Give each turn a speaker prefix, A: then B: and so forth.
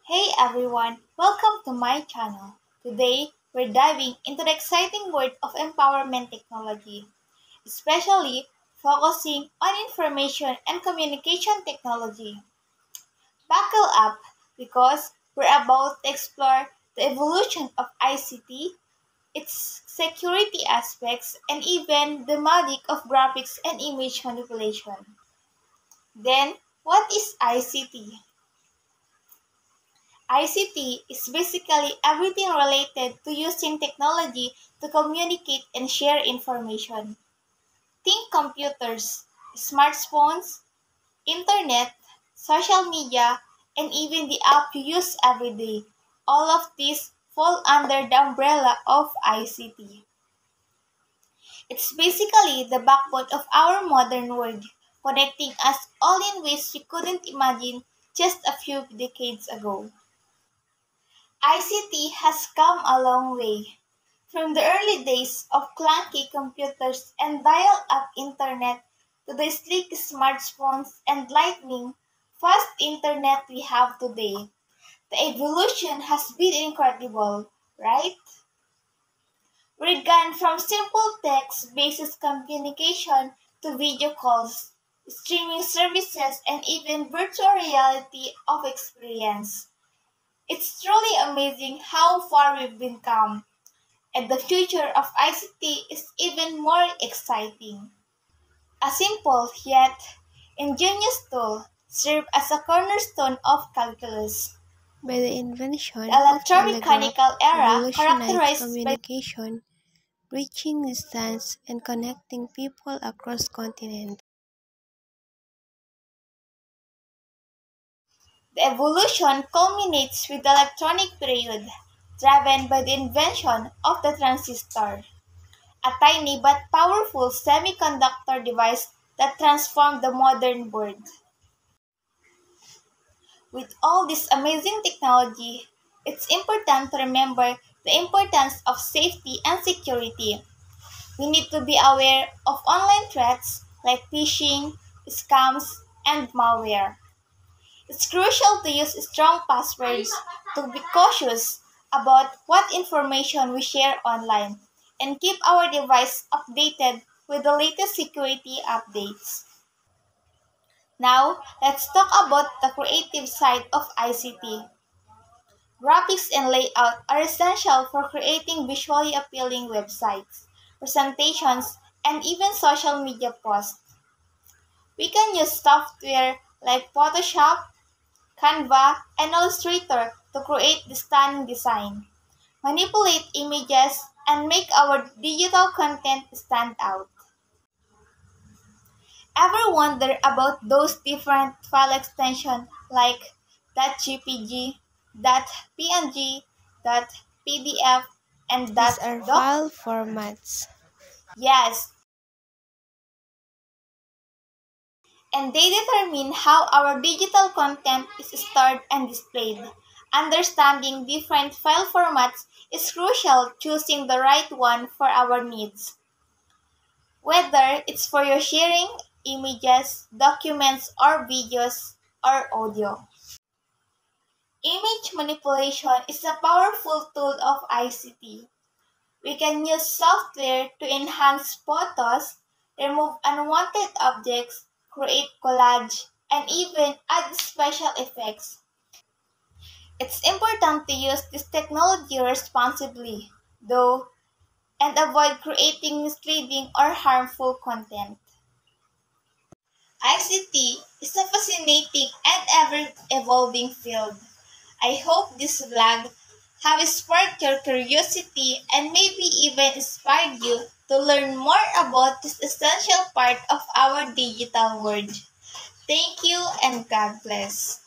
A: Hey everyone, welcome to my channel. Today, we're diving into the exciting world of empowerment technology, especially focusing on information and communication technology. Buckle up because we're about to explore the evolution of ICT, its security aspects, and even the magic of graphics and image manipulation. Then, what is ICT? ICT is basically everything related to using technology to communicate and share information. Think computers, smartphones, internet, social media, and even the app you use every day. All of these fall under the umbrella of ICT. It's basically the backbone of our modern world, connecting us all in ways we couldn't imagine just a few decades ago. ICT has come a long way. From the early days of clunky computers and dial-up internet to the sleek smartphones and lightning fast internet we have today, the evolution has been incredible, right? We've gone from simple text-based communication to video calls, streaming services, and even virtual reality of experience. It's truly amazing how far we've been come, and the future of ICT is even more exciting. A simple yet ingenious tool serves as a cornerstone of calculus.
B: By the
A: The
B: invention of telegraph,
A: electromechanical era,
B: revolutionized
A: characterized by
B: communication, bridging distance and connecting people across continents.
A: the evolution culminates with the electronic period, driven by the invention of the transistor, a tiny but powerful semiconductor device that transformed the modern world. With all this amazing technology, it's important to remember the importance of safety and security. We need to be aware of online threats like phishing, scams, and malware. It's crucial to use strong passwords, to be cautious about what information we share online, and keep our device updated with the latest security updates. Now, let's talk about the creative side of ICT. Graphics and layout are essential for creating visually appealing websites, presentations, and even social media posts. We can use software like Photoshop, Canva, and Illustrator to create the stunning design, manipulate images, and make our digital content stand out. Ever wonder about those different file extensions like .gpg, .png, .pdf, and
B: These are
A: .doc?
B: file formats.
A: Yes, and they determine how our digital content is stored and displayed. Understanding different file formats is crucial choosing the right one for our needs. Whether it's for your sharing images, documents, or videos, or audio. Image manipulation is a powerful tool of ICT. We can use software to enhance photos, remove unwanted objects, create collage, and even add special effects. It's important to use this technology responsibly, though, and avoid creating misleading or harmful content. ICT is a fascinating and ever-evolving field. I hope this vlog have sparked your curiosity and maybe even inspired you to learn more about this essential part of our digital world. Thank you and God bless.